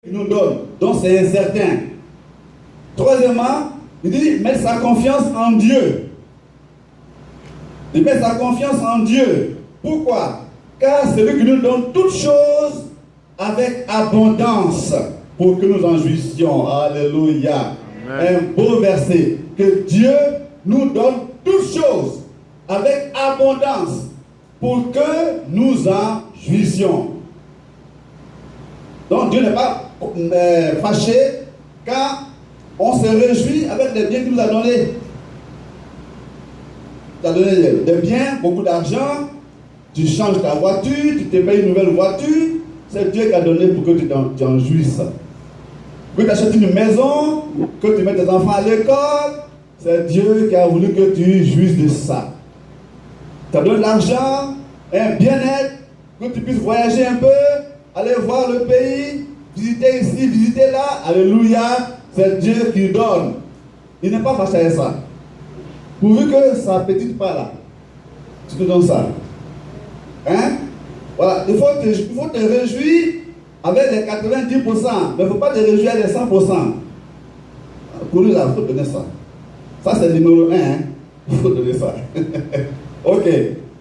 Il nous donne, donc c'est incertain. Troisièmement, il dit mettre sa confiance en Dieu. Il met sa confiance en Dieu. Pourquoi? Car c'est lui qui nous donne toutes choses avec abondance pour que nous en jouissions. Alléluia. Amen. Un beau verset. Que Dieu nous donne toutes choses avec abondance pour que nous en jouissions. Donc Dieu n'est pas fâché quand on se réjouit avec les biens qu'il nous a donnés. Tu as donné des biens, beaucoup d'argent, tu changes ta voiture, tu te payes une nouvelle voiture, c'est Dieu qui a donné pour que tu en jouisses. Que tu achètes une maison, que tu mettes tes enfants à l'école, c'est Dieu qui a voulu que tu jouisses de ça. Tu as donné de l'argent, un bien-être, que tu puisses voyager un peu, aller voir le pays, visiter ici, visiter là. Alléluia, c'est Dieu qui donne. Il n'est pas fâché avec ça. Pourvu que ça n'appétite pas là, tu te donnes ça. Hein? Voilà, il faut te réjouir avec les 90%, mais il ne faut pas te réjouir avec les 100%. Pour nous, il faut donner ça. Ça, c'est le numéro 1. Hein? Il faut donner ça. Ok.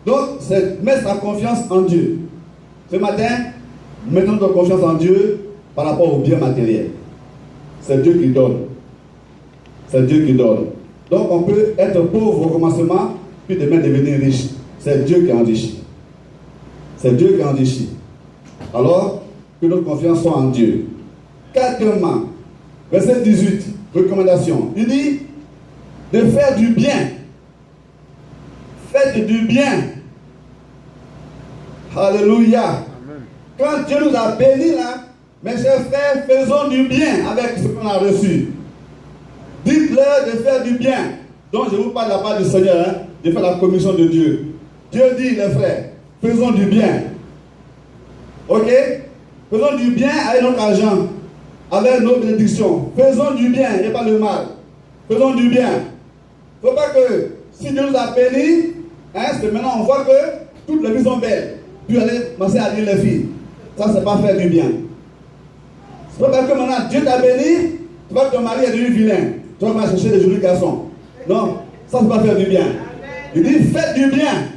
Donc, c'est mettre sa confiance en Dieu. Ce matin, mettons notre confiance en Dieu par rapport aux biens matériels. C'est Dieu qui donne. C'est Dieu qui donne. Donc, on peut être pauvre au commencement, puis demain devenir riche. C'est Dieu qui enrichit. C'est Dieu qui enrichit. Alors, que notre confiance soit en Dieu. Quatrièmement, verset 18, recommandation. Il dit de faire du bien. Faites du bien. Alléluia. Amen. Quand Dieu nous a bénis là, mes chers frères, faisons du bien avec ce qu'on a reçu. Dites-leur de faire du bien. Donc je vous parle de la part du Seigneur, hein, de faire la commission de Dieu. Dieu dit, les frères, faisons du bien. Ok? Faisons du bien avec notre argent, avec nos bénédictions. Faisons du bien et pas le mal. Faisons du bien. Il ne faut pas que, si Dieu nous a bénis, hein, c'est maintenant on voit que toutes les filles sont belles. Puis aller commencer à dire les filles. Ça, c'est pas faire du bien. C'est pas parce que maintenant Dieu t'a béni, tu vois que ton mari est devenu vilain. Tu vas chercher des jolis garçons. Non, ça, c'est pas faire du bien. Il dit, faites du bien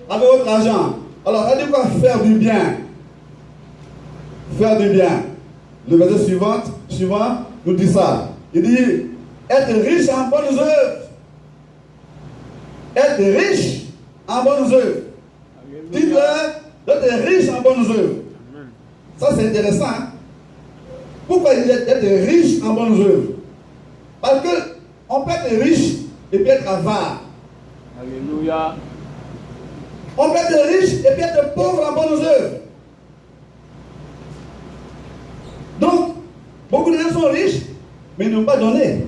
avec votre argent. Alors, elle dit quoi? Faire du bien. Faire du bien. Le verset suivant nous dit ça. Il dit, être riche en bonnes œuvres. Être riche en bonnes œuvres. Dites-leur d'être riche en bonnes œuvres. Ça, c'est intéressant. Hein? Pourquoi il dit d'être riche en bonnes œuvres? Parce qu'on peut être riche et puis être avare. Alléluia. On peut être riche et puis être pauvre en bonnes œuvres. Donc, beaucoup de gens sont riches, mais ils n'ont pas donné.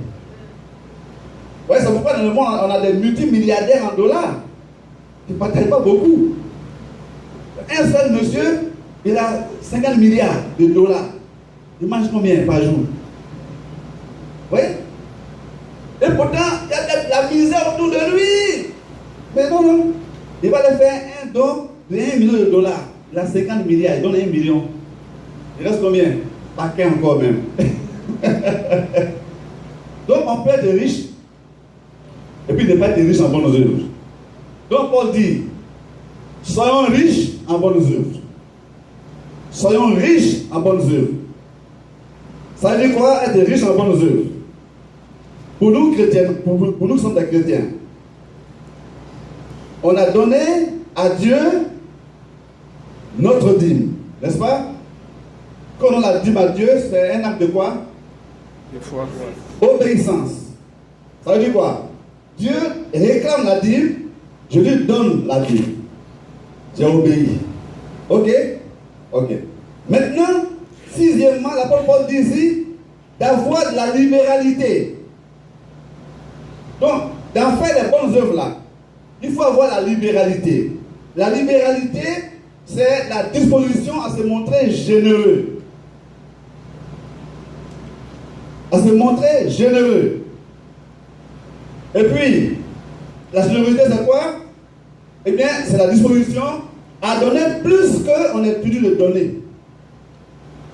Ouais, c'est pourquoi dans le monde, on a des multimilliardaires en dollars qui ne partagent pas beaucoup. Un seul monsieur, il a 50 milliards de dollars. Il mange combien par jour? Vous voyez? Et pourtant, il y a de la misère autour de lui. Mais non. Il va lui faire un don de 1 million de dollars. Il a 50 milliards, il donne 1 million. Il reste combien? Paquet encore même. Donc on peut être riche et puis ne pas être riche en bonnes œuvres. Donc Paul dit, soyons riches en bonnes œuvres. Soyons riches en bonnes œuvres. Ça veut dire quoi? Être riche en bonnes œuvres. Pour nous chrétiens, pour nous qui sommes des chrétiens, on a donné à Dieu notre dîme, n'est-ce pas? Quand on a dîme à Dieu, c'est un acte de quoi? De foi. Obéissance. Ça veut dire quoi? Dieu réclame la dîme, je lui donne la dîme. J'ai obéi. Ok? Ok. Maintenant, sixièmement, l'apôtre Paul dit ici d'avoir de la libéralité. Donc, d'en faire les bonnes œuvres là, il faut avoir la libéralité. La libéralité, c'est la disposition à se montrer généreux. À se montrer généreux. Et puis, la générosité, c'est quoi? Eh bien, c'est la disposition à donner plus qu'on est tenu de donner.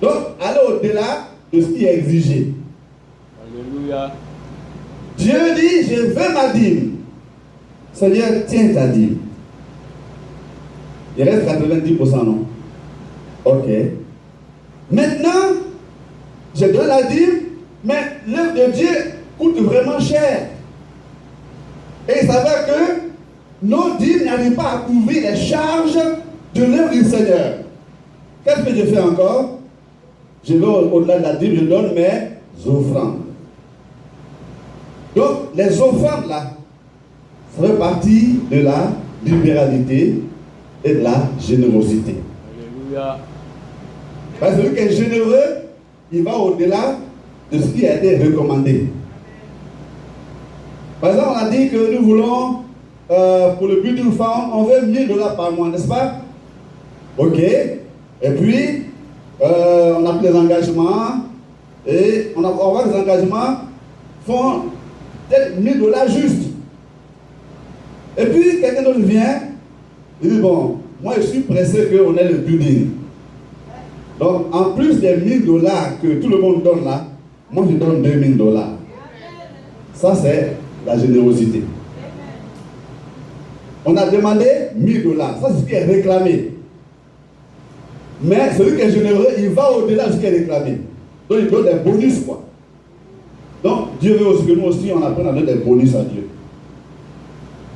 Donc, aller au-delà de ce qui est exigé. Alléluia. Dieu dit, je veux ma dîme. Seigneur, tiens ta dîme. Il reste 90%, non? Ok. Maintenant, je donne la dîme, mais l'œuvre de Dieu coûte vraiment cher. Et il s'avère que nos dîmes n'arrivent pas à couvrir les charges de l'œuvre du Seigneur. Qu'est-ce que je fais encore? Je vais au-delà de la dîme, je donne mes offrandes. Donc, les offrandes là, ça fait partie de la libéralité et de la générosité. Alléluia. Parce que celui qui est généreux, il va au-delà de ce qui a été recommandé. Par exemple, on a dit que nous voulons, pour le but d'une femme, on veut $1000 par mois, n'est-ce pas? Ok. Et puis, on a pris les engagements, et on voit que les engagements font peut-être $1000 juste. Et puis, quelqu'un d'autre vient, il dit, bon, moi je suis pressé qu'on ait le building. Donc, en plus des $1000 que tout le monde donne là, moi je donne $2000. Ça, c'est la générosité. On a demandé $1000. Ça, c'est ce qui est réclamé. Mais celui qui est généreux, il va au-delà de ce qui est réclamé. Donc, il donne des bonus, quoi. Donc, Dieu veut aussi que nous aussi, on apprenne à donner des bonus à Dieu.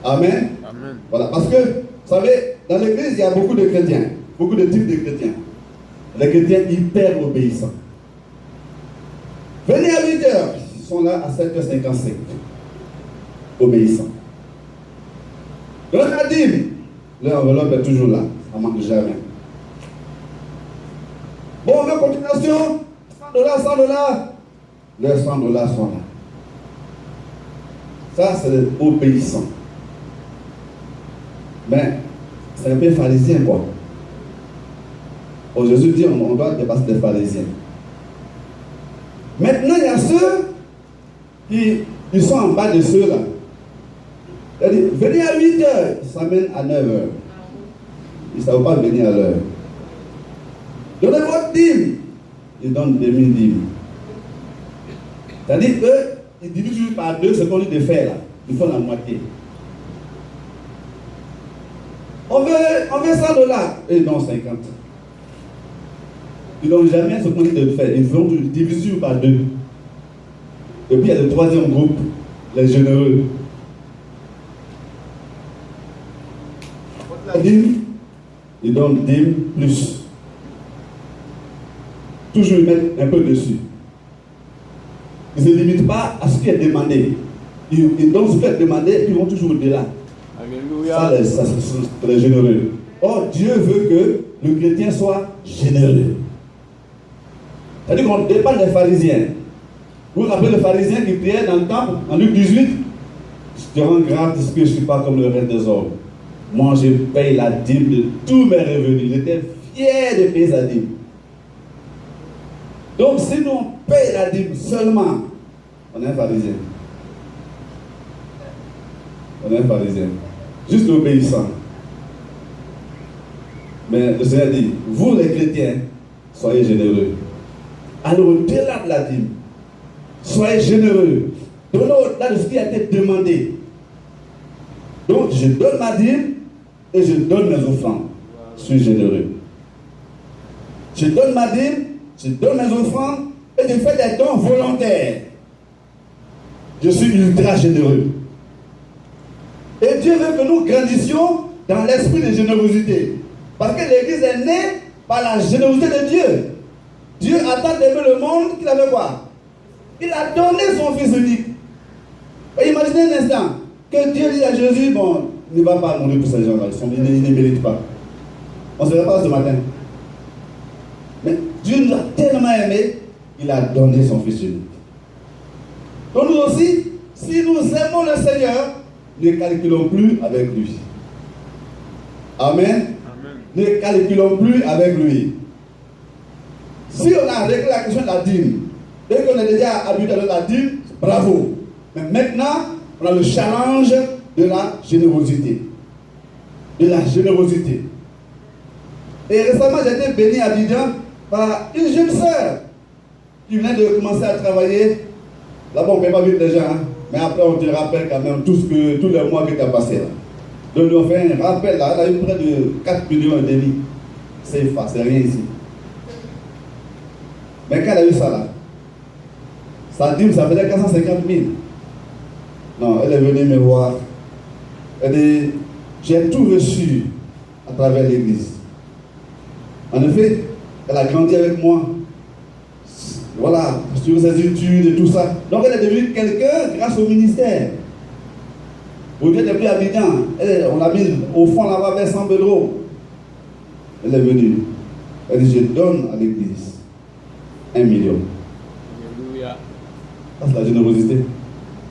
Amen. Amen. Voilà, parce que, vous savez, dans l'église, il y a beaucoup de chrétiens, beaucoup de types de chrétiens. Les chrétiens hyper obéissants. Venez à 8 h, ils sont là à 7h55. Obéissants. Dans la dîme, l'enveloppe est toujours là, ça ne manque jamais. Bon, en continuation, $100, $100. Leurs $100 sont là. Ça, c'est obéissant. Mais c'est un peu pharisien, quoi. Oh, Jésus dit on doit dépasser les pharisiens. Maintenant, il y a ceux qui sont en bas de ceux-là. Il dit, venez à 8 h, ils s'amènent à 9 h. Ils ne savent pas venir à l'heure. Donnez votre dîme. Ils donnent demi-dîme. C'est-à-dire qu'ils divisent par deux ce qu'on dit de faire là. Ils font la moitié. On veut $100. Et non, 50. Ils n'ont jamais ce qu'on dit de faire. Ils font division par deux. Et puis il y a le troisième groupe, les généreux. La dîme, ils donnent dîme plus. Toujours ils mettent un peu dessus. Ils ne se limitent pas à ce qui est demandé. Ils donnent ce qui est demandé et ils vont toujours au-delà. Alléluia. Ça, c'est les généreux. Or, Dieu veut que le chrétien soit généreux. C'est-à-dire qu'on dépend des pharisiens. Vous vous rappelez le pharisien qui priait dans le temple, en Luc 18? Je te rends grâce parce que je ne suis pas comme le reste des hommes. Moi, je paye la dîme de tous mes revenus. J'étais fier de payer sa dîme. Donc, si nous on paye la dîme seulement, on est un pharisien. On est un pharisien. Juste obéissant. Mais le Seigneur dit, vous les chrétiens, soyez généreux. Allez au-delà de la dîme. Soyez généreux. Donnez au-delà de ce qui a été demandé. Donc, je donne ma dîme et je donne mes offrandes. Je suis généreux. Je donne ma dîme, je donne mes offrandes et je fais des dons volontaires. Je suis ultra généreux. Et Dieu veut que nous grandissions dans l'esprit de générosité. Parce que l'Église est née par la générosité de Dieu. Dieu a tant aimé le monde qu'il avait quoi? Il a donné son Fils unique. Et imaginez un instant que Dieu dit à Jésus, bon, il ne va pas mourir pour ces gens-là, ils ne méritent pas. On ne se pas ce matin. Mais Dieu nous a tellement aimés, il a donné son Fils unique. Donc nous aussi, si nous aimons le Seigneur, ne calculons plus avec lui. Amen. Amen. Ne calculons plus avec lui. Si on a réglé la question de la dîme, et qu'on est déjà habitué à la dîme, bravo. Mais maintenant, on a le challenge de la générosité. De la générosité. Et récemment, j'ai été béni à Abidjan par une jeune sœur tu venais de commencer à travailler. Là-bas, on ne paie pas vite déjà, hein? Mais après, on te rappelle quand même tous les mois que tu as passé là. Donc, on fait un rappel là, elle a eu près de 4 millions et demi. C'est rien ici. Mais quand elle a eu ça là, sa dîme, ça faisait 450 000. Non, elle est venue me voir. Elle dit, j'ai tout reçu à travers l'église. En effet, elle a grandi avec moi. Voilà, sur ses études et tout ça. Donc elle est devenue quelqu'un grâce au ministère. Au lieu depuis Abidjan, on l'a mis au fond là-bas vers 100 euros. Elle est venue. Elle dit, je donne à l'église 1 million. Alléluia. Ça, c'est la générosité.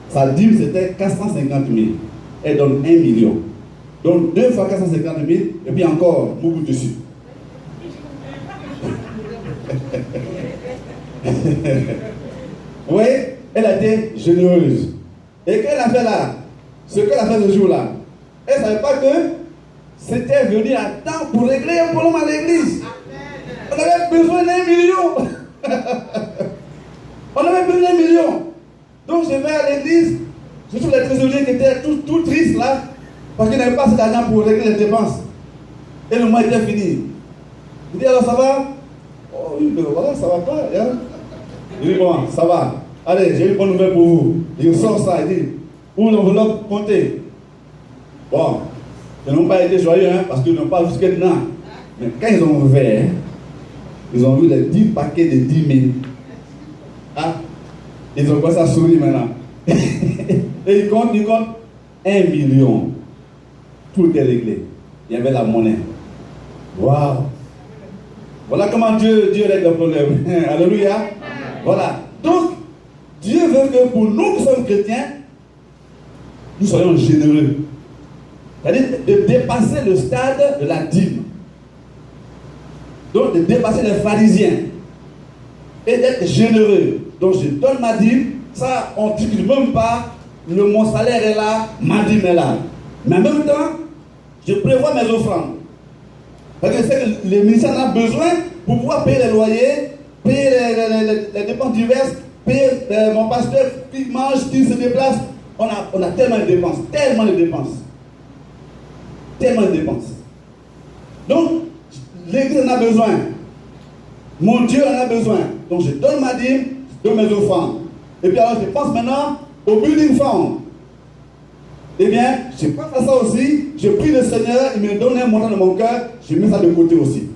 Sa dîme, c'était 450 000. Elle donne 1 million. Donc 2 fois 450 000, et puis encore beaucoup dessus. Oui, elle a été généreuse. Et qu'elle a fait là, ce qu'elle a fait ce jour-là, elle ne savait pas que c'était venu à temps pour régler un problème à l'église. On avait besoin d'1 million. On avait besoin d'1 million. Donc je vais à l'église, je trouve les trésoriers qui étaient tout tristes là, parce qu'ils n'avaient pas assez d'argent pour régler les dépenses. Et le mois était fini. Il dit alors ça va? Oh oui, voilà, ça va pas. Hein? Il dit bon, ça va. Allez, j'ai une bonne nouvelle pour vous. Il sort ça, il dit, où l'enveloppe comptez? Bon, ils n'ont pas été joyeux, hein, parce qu'ils n'ont pas vu ce qu'il y a dedans. Mais quand ils ont ouvert, ils ont vu les 10 paquets de 10 000. Ah, ils ont commencé à sourire maintenant. Et ils comptent 1 million. Tout est réglé. Il y avait la monnaie. Waouh! Voilà comment Dieu règle le problème. Alléluia. Voilà. Donc, Dieu veut que pour nous qui sommes chrétiens, nous soyons généreux. C'est-à-dire de dépasser le stade de la dîme. Donc, de dépasser les pharisiens. Et d'être généreux. Donc, je donne ma dîme. Ça, on ne dit même pas, mon salaire est là, ma dîme est là. Mais en même temps, je prévois mes offrandes. Parce que je sais que le ministère en a besoin pour pouvoir payer les loyers, payer les dépenses diverses, payer mon pasteur qui mange, qui se déplace. On a tellement de dépenses, tellement de dépenses. Tellement de dépenses. Donc, l'église en a besoin. Mon Dieu en a besoin. Donc, je donne ma dîme, je donne mes offrandes. Et puis alors, je pense maintenant au building fund. Eh bien, je pense à ça aussi, je prie le Seigneur, il me donne un montant de mon cœur, je mets ça de côté aussi.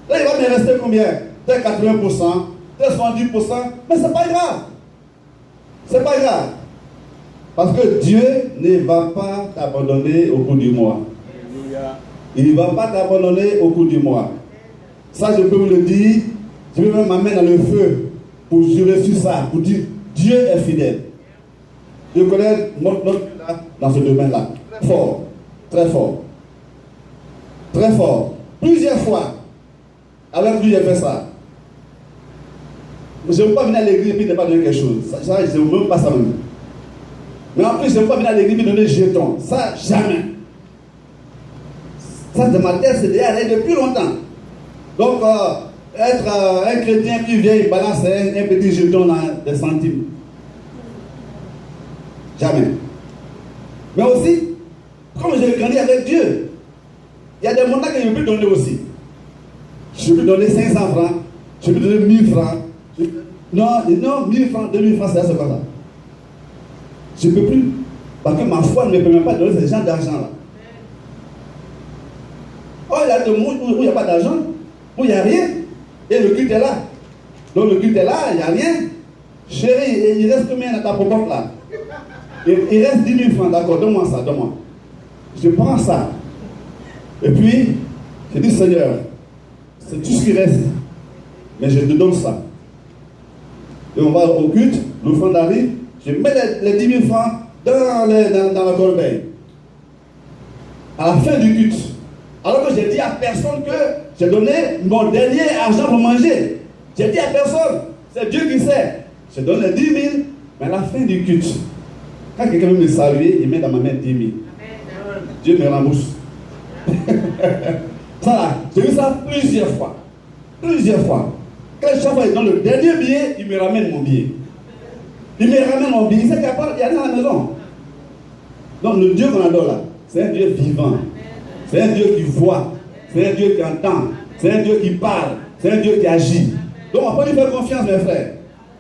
Là, il va me rester combien? Peut-être 80%, peut-être 70%, mais c'est pas grave. C'est pas grave. Parce que Dieu ne va pas t'abandonner au cours du mois. Il ne va pas t'abandonner au cours du mois. Ça, je peux vous le dire, je vais même m'amener dans le feu pour jurer sur ça, pour dire Dieu est fidèle. Je connais notre là dans ce domaine-là. Fort. Très fort. Très fort. Plusieurs fois. Avec lui, j'ai fait ça. Je ne veux pas venir à l'église et puis ne pas donner quelque chose. Ça, je ne veux même pas ça même. Mais en plus, je ne veux pas venir à l'église et donner des jetons. Ça, jamais. Ça, de ma tête, c'est déjà allé depuis longtemps. Donc, être un chrétien qui vient, il balance un petit jeton dans des centimes. Jamais. Mais aussi, comme j'ai grandi avec Dieu, il y a des montants que je peux donner aussi. Je peux donner 500 francs, je peux donner 1000 francs. Non, 1000 francs, 2000 francs, c'est comme ça. Je ne peux plus. Parce que ma foi ne me permet pas de donner ce genre d'argent-là. Oh, il y a des mots où il n'y a pas d'argent, où il n'y a rien, et le culte est là. Donc le culte est là, il n'y a rien. Chérie, il reste combien dans ta popote là? Il reste 10 000 francs, d'accord, donne-moi ça, donne-moi. Je prends ça. Et puis, je dis, Seigneur, c'est tout ce qui reste. Mais je te donne ça. Et on va au culte, l'offrande arrive, je mets les 10 000 francs dans la corbeille. À la fin du culte. Alors que j'ai dit à personne que j'ai donné mon dernier argent pour manger. J'ai dit à personne, c'est Dieu qui sait. Je donne les 10 000, mais à la fin du culte, quand quelqu'un veut me saluer, il met dans ma main 10 000. Dieu me rembourse. Ça là, j'ai vu ça plusieurs fois. Plusieurs fois. Quand chaque fois il donne le dernier billet, il me ramène mon billet. Il me ramène mon billet. Il sait qu'il n'y a rien à la maison. Donc le Dieu qu'on adore là, c'est un Dieu vivant. C'est un Dieu qui voit. C'est un Dieu qui entend. C'est un Dieu qui parle. C'est un Dieu qui agit. Donc on peut lui faire confiance, mes frères.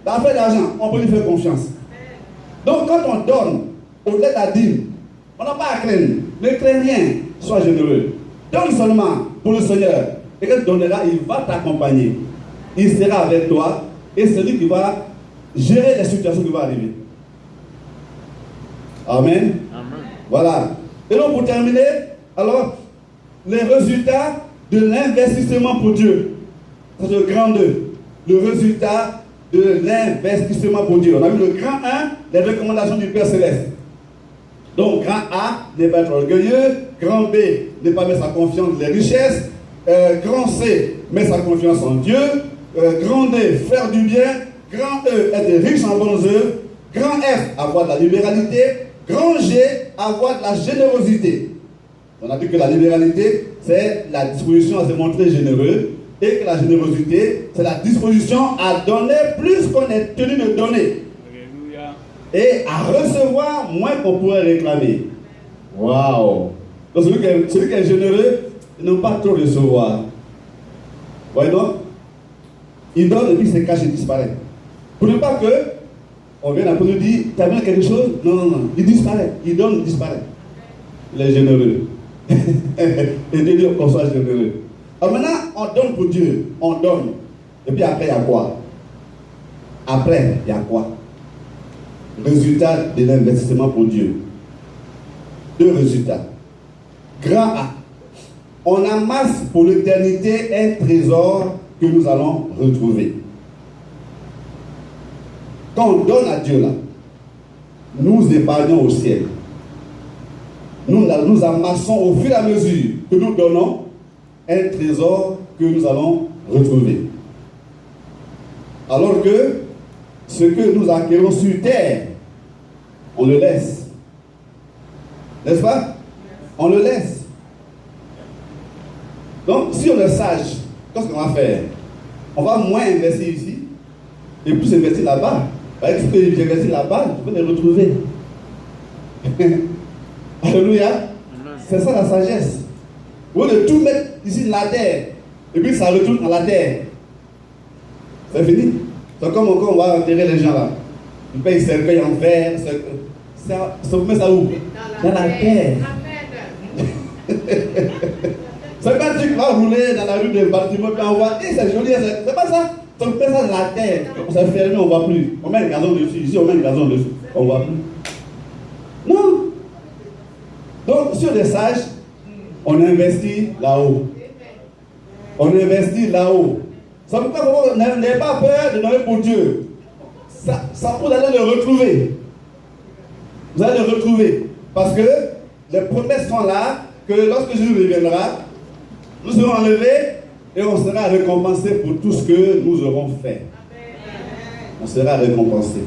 Dans l'affaire d'argent, on peut lui faire confiance. Donc quand on donne au-delà de la dîme, on n'a pas à craindre. Ne crains rien. Sois généreux. Donne seulement pour le Seigneur. Et quand tu donneras, il va t'accompagner. Il sera avec toi. Et c'est lui qui va gérer les situations qui vont arriver. Amen. Amen. Voilà. Et donc pour terminer, alors, les résultats de l'investissement pour Dieu. C'est le grand 2. Le résultat de l'investissement pour Dieu. On a vu le grand 1, les recommandations du Père Céleste. Donc, grand A, ne pas être orgueilleux. Grand B, ne pas mettre sa confiance dans les richesses. Grand C, mettre sa confiance en Dieu. Grand D, faire du bien. Grand E, être riche en bonnes œuvres. Grand F, avoir de la libéralité. Grand G, avoir de la générosité. On a dit que la libéralité, c'est la disposition à se montrer généreux. Et que la générosité, c'est la disposition à donner plus qu'on est tenu de donner. Alléluia. Et à recevoir moins qu'on pourrait réclamer. Waouh! Donc celui qui est généreux, il n'a pas trop recevoir. Voyez donc? Il donne et puis il se cache et disparaît. Pour ne pas que on vienne après nous dire, tu as bien quelque chose? Non, non, non. Il disparaît. Il donne, il disparaît. Il est généreux. Et Dieu dit qu'on soit généreux. Alors maintenant, on donne pour Dieu. On donne. Et puis après, il y a quoi? Après, il y a quoi? Résultat de l'investissement pour Dieu. 2 résultats. Grand A. On amasse pour l'éternité un trésor que nous allons retrouver. Quand on donne à Dieu là, nous épargnons au ciel. Nous amassons au fur et à mesure que nous donnons un trésor que nous allons retrouver. Alors que ce que nous acquérons sur terre, on le laisse. N'est-ce pas? On le laisse. Donc, si on est sage, qu'est-ce qu'on va faire? On va moins investir ici et plus investir là-bas. Avec ce que j'ai investi là-bas, je peux les retrouver. Alléluia. C'est ça la sagesse. Au lieu de tout mettre ici dans la terre, et puis ça retourne dans la terre. C'est fini. C'est comme quand on va enterrer les gens là. On paye un cercueil en verre. Ça met ça où? Dans la terre. C'est pas tu qui vas rouler dans la rue de Baltimore et on voit, c'est joli, c'est pas ça. On met ça dans la terre. On s'est fermé, on ne voit plus. On met un gazon dessus. Ici, on met un gazon dessus. On ne voit plus. Non. Donc, si on est sage, on investit là-haut. On investit là-haut. Ça veut pas que vous n'ayez pas peur de donner pour Dieu. Ça vous allez le retrouver. Vous allez le retrouver. Parce que les promesses sont là, que lorsque Jésus reviendra, nous serons enlevés et on sera récompensé pour tout ce que nous aurons fait. On sera récompensé.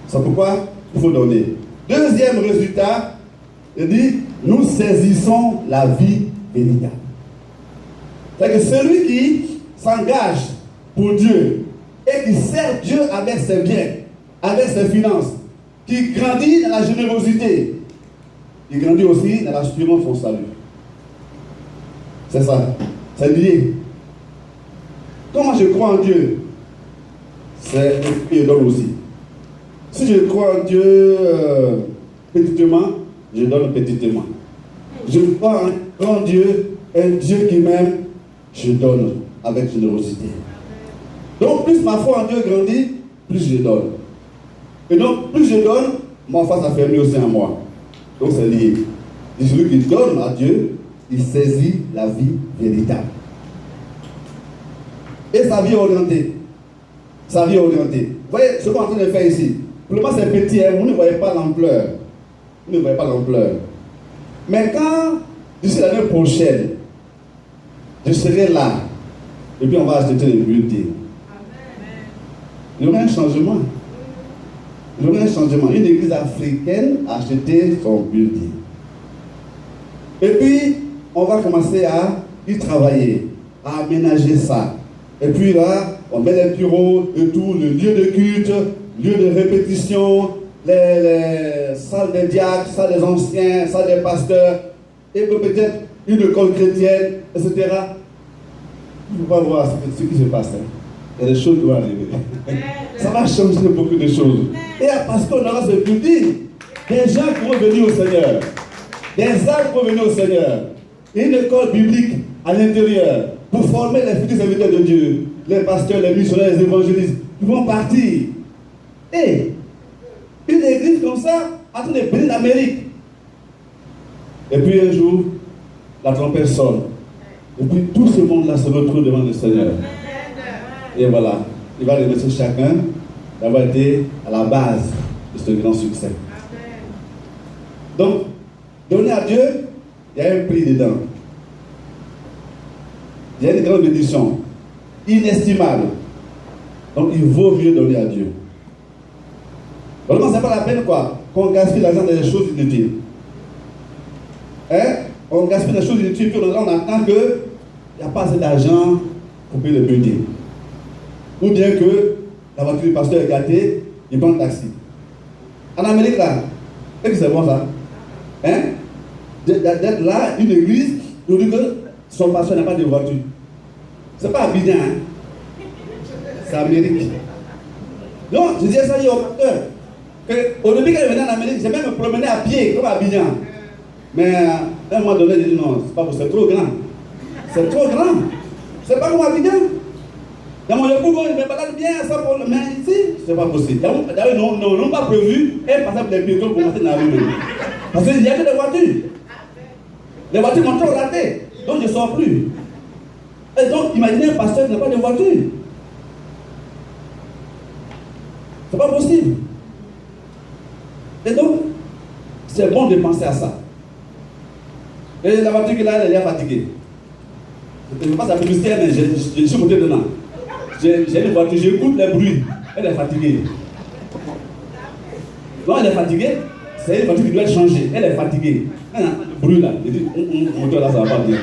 C'est pourquoi il faut donner. Deuxième résultat, il dit, nous saisissons la vie véritable. C'est-à-dire que celui qui s'engage pour Dieu et qui sert Dieu avec ses biens, avec ses finances, qui grandit dans la générosité, il grandit aussi dans l'assurance de son salut. C'est ça. C'est lié. Comment je crois en Dieu? C'est il donne aussi. Si je crois en Dieu petitement, je donne petitement. Je crois en grand Dieu, un Dieu qui m'aime, je donne avec générosité. Donc plus ma foi en Dieu grandit, plus je donne. Et donc plus je donne, mon face a fermé aussi en moi. Donc c'est lié. Et celui qui donne à Dieu, il saisit la vie véritable. Et sa vie orientée. Sa vie orientée. Vous voyez ce qu'on est en train de faire ici. Pour le moment c'est petit, hein, vous ne voyez pas l'ampleur. Vous ne voyez pas l'ampleur. Mais quand, d'ici l'année prochaine, je serai là, et puis on va acheter les bulletins. Il y aura un changement. Il y aura un changement. Une église africaine a acheté son bulletin. Et puis, on va commencer à y travailler, à aménager ça. Et puis là, on met les bureaux et tout, le lieu de culte, lieu de répétition, les salles des diacres, salles des anciens, salles des pasteurs, et peut-être une école chrétienne, etc. Il ne faut pas voir ce qui se passe. Hein. Il y a des choses qui vont arriver. Ça va changer beaucoup de choses. Et parce qu'on aura ce building, des gens qui vont venir au Seigneur, des âmes qui vont venir au Seigneur, une école biblique à l'intérieur pour former les futurs serviteurs de Dieu, les pasteurs, les missionnaires, les évangélistes, qui vont partir. Et une église comme ça, en train de briller l'Amérique. Et puis un jour, la trompette sonne. Et puis tout ce monde-là se retrouve devant le Seigneur. Et voilà, il va remercier chacun d'avoir été à la base de ce grand succès. Donc, donner à Dieu, il y a un prix dedans. Il y a une grande bénédiction, inestimable. Donc, il vaut mieux donner à Dieu. Vraiment, ce n'est pas la peine quoi, qu'on gaspille l'argent dans les choses inutiles. Hein? On gaspille les choses inutiles, puis on attend qu'il n'y a pas assez d'argent pour payer le building. Ou bien que la voiture du pasteur est gâtée, il prend le taxi. En Amérique, là, est-ce que c'est bon ça? Hein? D'être là, une église, on dit que son pasteur n'a pas de voiture. C'est pas Abidjan, hein? C'est Amérique. Non, je disais ça hier au pasteur. Au début, quand il venait en Amérique, j'ai même me promené à pied, comme à Abidjan. Mais à un moment donné, j'ai dit non, c'est pas possible, c'est trop grand. C'est trop grand. C'est pas comme Abidjan. Dans mon époux, je me balade bien, ça pour le. Mais ici, c'est pas possible. D'ailleurs, ils n'ont pas prévu un passage pour les piétons pour monter dans la rue. Parce qu'il n'y a que des voitures. Les voitures m'ont trop raté. Donc je ne sors plus. Et donc, imaginez un pasteur qui n'a pas de voiture. C'est pas possible. Et donc, c'est bon de penser à ça. Et la voiture qu'il a, elle est fatiguée. Je ne sais pas sa publicité, mais je suis monté dedans. J'ai une voiture, j'écoute les bruits. Elle est fatiguée. Non, elle est fatiguée. C'est une voiture qui doit être changée. Elle est fatiguée. Elle a le bruit là. Il dit, mon moteur là, ça ne va pas bien.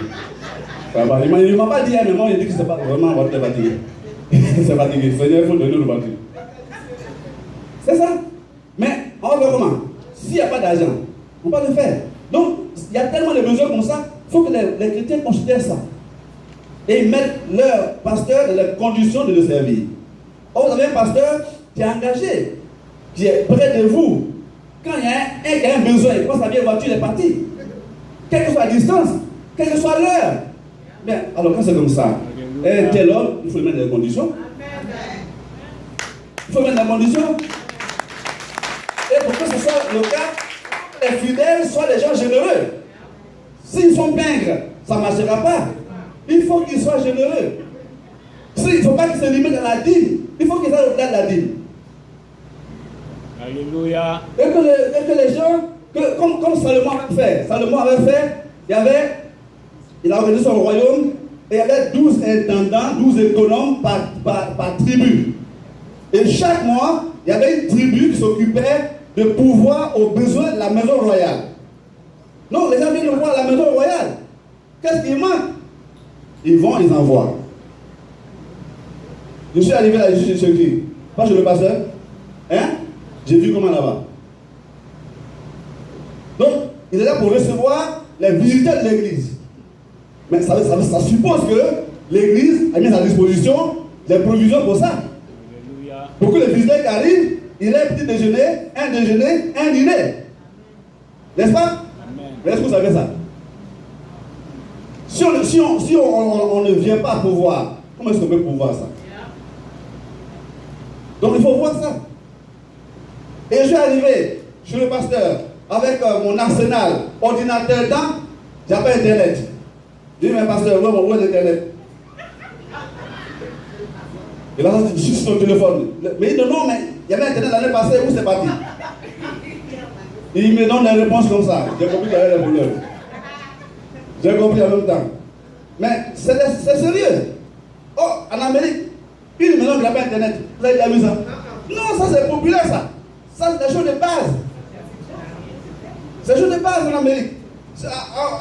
Ça va pas. Il ne m'a pas dit, mais moi, il dit que c'est pas vraiment la voiture fatiguée. C'est fatigué. Seigneur, il faut donner une voiture. C'est ça. Mais on va faire comment? S'il n'y a pas d'argent, on va le faire. Donc, il y a tellement de besoins comme ça, il faut que les chrétiens considèrent ça. Et ils mettent leur pasteur dans les conditions de le servir. Or, vous avez un pasteur qui est engagé, qui est près de vous. Quand il y a un qui a un besoin, il prend sa vieille voiture, il est parti. Quelle que soit la distance, quelle que soit l'heure. Bien, alors quand c'est comme ça, un tel homme, il faut le mettre dans les conditions. Il faut mettre dans les conditions. Et pour que ce soit le cas, les fidèles soient des gens généreux. S'ils sont pingres, ça ne marchera pas. Il faut qu'ils soient généreux. Il ne faut pas qu'ils se limitent à la dîme. Il faut qu'ils aillent au-delà de la dîme. Alléluia. Et que les gens, comme Salomon avait fait, il a organisé son royaume, et il y avait 12 intendants, 12 économes par tribu. Et chaque mois, il y avait une tribu qui s'occupait de pourvoir aux besoins de la maison royale. Non, les gens viennent voir la maison royale. Qu'est-ce qui manque? Ils vont, ils envoient. Je suis arrivé là, je suis chez qui? Pas chez le pasteur. Hein? J'ai vu comment là-bas. Donc, il est là pour recevoir les visiteurs de l'église. Mais ça suppose que l'église a mis à disposition des provisions pour ça. Alléluia. Pour que les visiteurs qui arrivent, il ait un petit déjeuner, un dîner. N'est-ce pas? Amen. Mais est-ce que vous savez ça? Si on ne vient pas pouvoir, comment est-ce qu'on peut pouvoir ça? Donc il faut voir ça. Et je suis arrivé chez le pasteur avec mon arsenal, ordinateur dedans, j'appelle Internet. Je dis, mais pasteur, où est Internet? Et là, je suis sur le téléphone. Mais il dit non, mais il y avait Internet l'année passée, où c'est parti? Il me donne des réponses comme ça. J'ai compris qu'il y avait des voleurs. J'ai compris en même temps. Mais c'est sérieux. Oh, en Amérique, une maison qui n'a pas Internet. Vous avez déjà vu ça? Non, ça c'est populaire ça. Ça c'est des choses de base. C'est des choses de base en Amérique.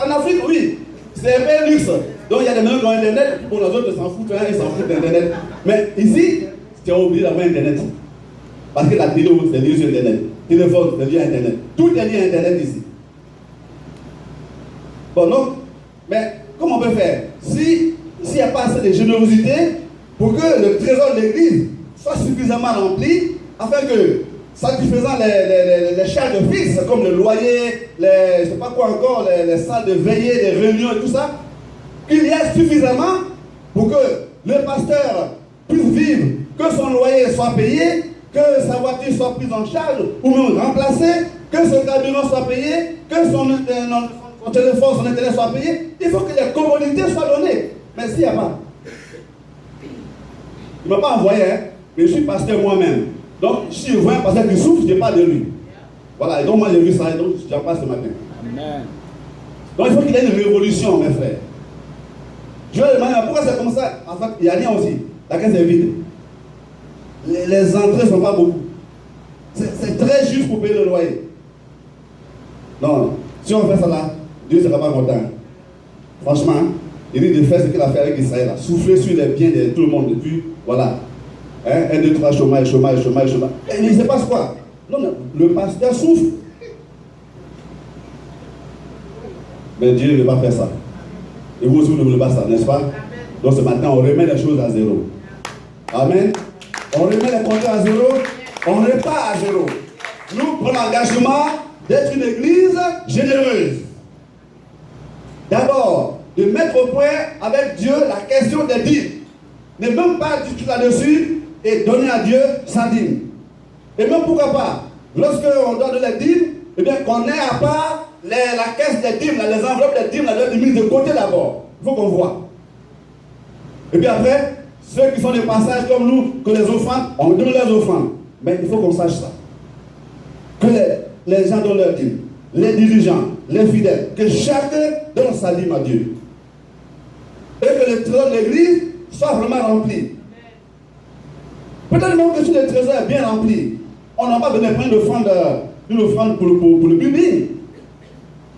En Afrique, oui. C'est un peu luxe. Donc il y a des gens qui ont Internet, pour les autres, ils s'en foutent, hein, ils s'en foutent d'Internet. Mais ici, tu as oublié d'avoir Internet. Parce que la télé, c'est lié sur Internet. Téléphone, c'est lié à Internet. Tout est lié à Internet ici. Bon, donc, mais comment on peut faire? S'il n'y a pas assez de générosité pour que le trésor de l'église soit suffisamment rempli, afin que, satisfaisant les charges fixes, comme le loyer, je ne sais pas quoi encore, les salles de veillée, les réunions et tout ça, qu'il y ait suffisamment pour que le pasteur puisse vivre, que son loyer soit payé, que sa voiture soit prise en charge ou même remplacée, que son carburant soit payé, que son téléphone, son internet soit payé. Il faut que les commodités soient données. Mais s'il n'y a pas, il ne m'a pas envoyé, hein, mais je suis pasteur moi-même. Donc, si je vois un pasteur qui souffre, je parle de lui. Voilà, et donc moi j'ai vu ça, et donc j'en parle ce matin. Amen. Donc il faut qu'il y ait une révolution, mes frères. Je vais demander, pourquoi c'est comme ça? En fait, il n'y a rien aussi. La caisse est vide. Les entrées ne sont pas beaucoup. C'est très juste pour payer le loyer. Non, si on fait ça là, Dieu ne sera pas content. Franchement, il dit de faire ce qu'il a fait avec Israël. Souffler sur les biens de tout le monde depuis, voilà. 1, 2, 3, chômage. Et il ne se passe quoi? Non, le pasteur souffre. Mais Dieu ne veut pas faire ça. Et vous aussi, vous ne voulez pas ça, n'est-ce pas? Donc ce matin, on remet les choses à zéro. Amen. On remet les compteurs à zéro. On repart à zéro. Nous prenons l'engagement d'être une église généreuse. D'abord, de mettre au point avec Dieu la question des dîmes. Ne même pas discuter là-dessus et donner à Dieu sa dîme. Et même pourquoi pas, lorsqu'on donne les dîmes, eh bien qu'on ait à part la caisse des dîmes, les enveloppes des dîmes, les mises de côté d'abord. Il faut qu'on voit. Et puis après, ceux qui sont des passages comme nous, que les offrandes, on donne les offrandes. Mais il faut qu'on sache ça. Que les gens donnent leurs dîmes, les dirigeants, les fidèles, que chacun donne sa dîme à Dieu. Et que le trésor de l'église soit vraiment rempli. Peut-être même que si le trésor est bien rempli, on n'a pas besoin de prendre une offrande pour le building.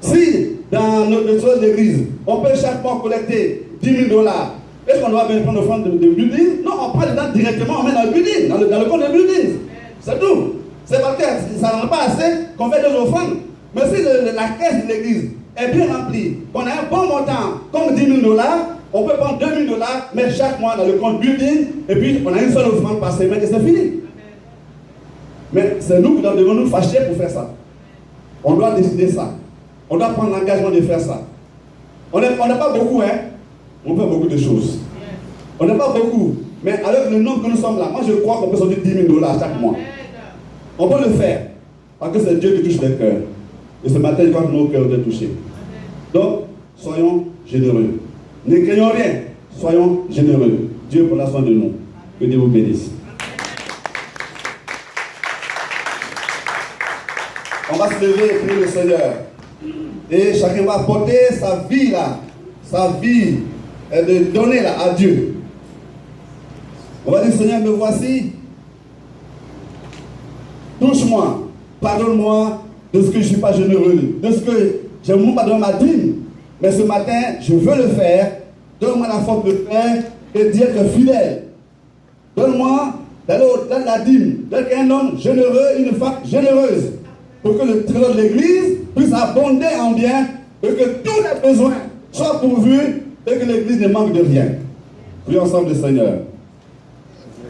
Si dans notre trésor de l'église, on peut chaque mois collecter $10 000, est-ce qu'on doit bien prendre une offrande de building? Non, on prend dedans directement, on met dans le building, dans le compte de building. C'est tout. C'est parce que ça n'en a pas assez qu'on fait des offrandes. Mais si la caisse de l'église est bien remplie, qu'on a un bon montant, comme $10 000, on peut prendre $2 000, mettre chaque mois dans le compte building, et puis on a une seule offrande par semaine et c'est fini. Mais c'est nous qui devons nous fâcher pour faire ça. On doit décider ça. On doit prendre l'engagement de faire ça. On n'a pas beaucoup, hein. On fait beaucoup de choses. On n'a pas beaucoup. Mais avec le nombre que nous sommes là, moi je crois qu'on peut sortir $10 000 chaque mois. On peut le faire. Parce que c'est Dieu qui touche les cœurs. Et ce matin, je crois que nos cœurs ont été touchés. Donc, soyons généreux. Ne craignons rien. Soyons généreux. Dieu prendra soin de nous. Que Dieu vous bénisse. On va se lever et prier le Seigneur. Et chacun va apporter sa vie là. Sa vie de donner là à Dieu. On va dire, Seigneur, me voici. Touche-moi. Pardonne-moi de ce que je ne suis pas généreux. De ce que je ne m'ai pas donné ma dîme. Mais ce matin, je veux le faire. Donne-moi la force de faire et dire que fidèle. Donne-moi d'aller au-delà de la dîme, d'être un homme généreux, une femme généreuse, pour que le trésor de l'église puisse abonder en bien et que tous les besoins soient pourvus et que l'église ne manque de rien. Prions ensemble le Seigneur.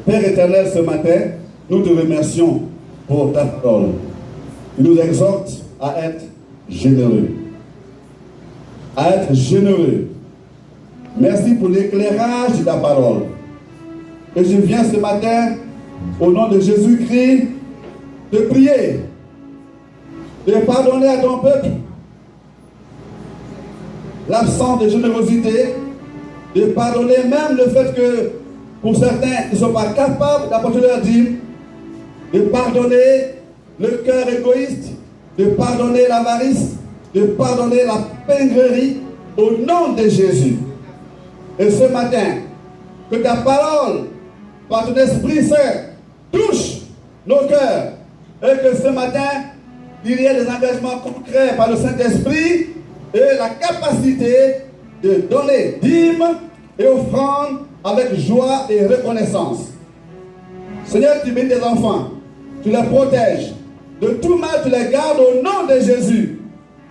Père éternel, ce matin, nous te remercions pour ta parole. Il nous exhorte à être généreux. À être généreux. Merci pour l'éclairage de ta parole. Et je viens ce matin, au nom de Jésus-Christ, te prier, de pardonner à ton peuple l'absence de générosité, de pardonner même le fait que, pour certains, ils ne sont pas capables d'apporter leur dîme, de pardonner le cœur égoïste, de pardonner l'avarice, de pardonner la pingrerie, au nom de Jésus. Et ce matin, que ta parole, par ton Esprit Saint, touche nos cœurs. Et que ce matin, il y ait des engagements concrets par le Saint-Esprit et la capacité de donner dîmes et offrandes avec joie et reconnaissance. Seigneur, tu bénis tes enfants, tu les protèges. De tout mal, tu les gardes au nom de Jésus.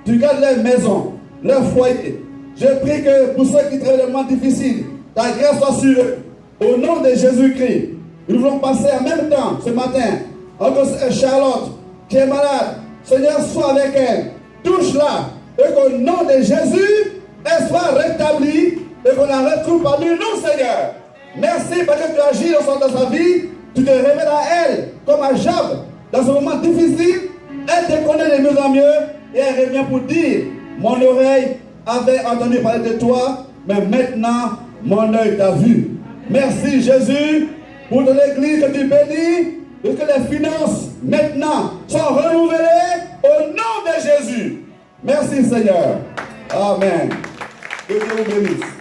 Tu gardes leur maison, leur foyer. Je prie que pour ceux qui travaillent des moments difficiles, ta grâce soit sur eux. Au nom de Jésus-Christ, nous voulons passer en même temps ce matin. Encore Charlotte, qui est malade, Seigneur, sois avec elle. Touche-la. Et qu'au nom de Jésus, elle soit rétablie et qu'on la retrouve parmi nous, Seigneur. Merci parce que tu agis dans sa vie. Tu te révèles à elle comme à Job. Dans ce moment difficile, elle te connaît de mieux en mieux et elle revient pour dire, mon oreille avait entendu parler de toi, mais maintenant, mon œil t'a vu. Merci Jésus pour ton église que tu bénis, et que les finances maintenant sont renouvelées au nom de Jésus. Merci Seigneur. Amen. Que Dieu vous bénisse.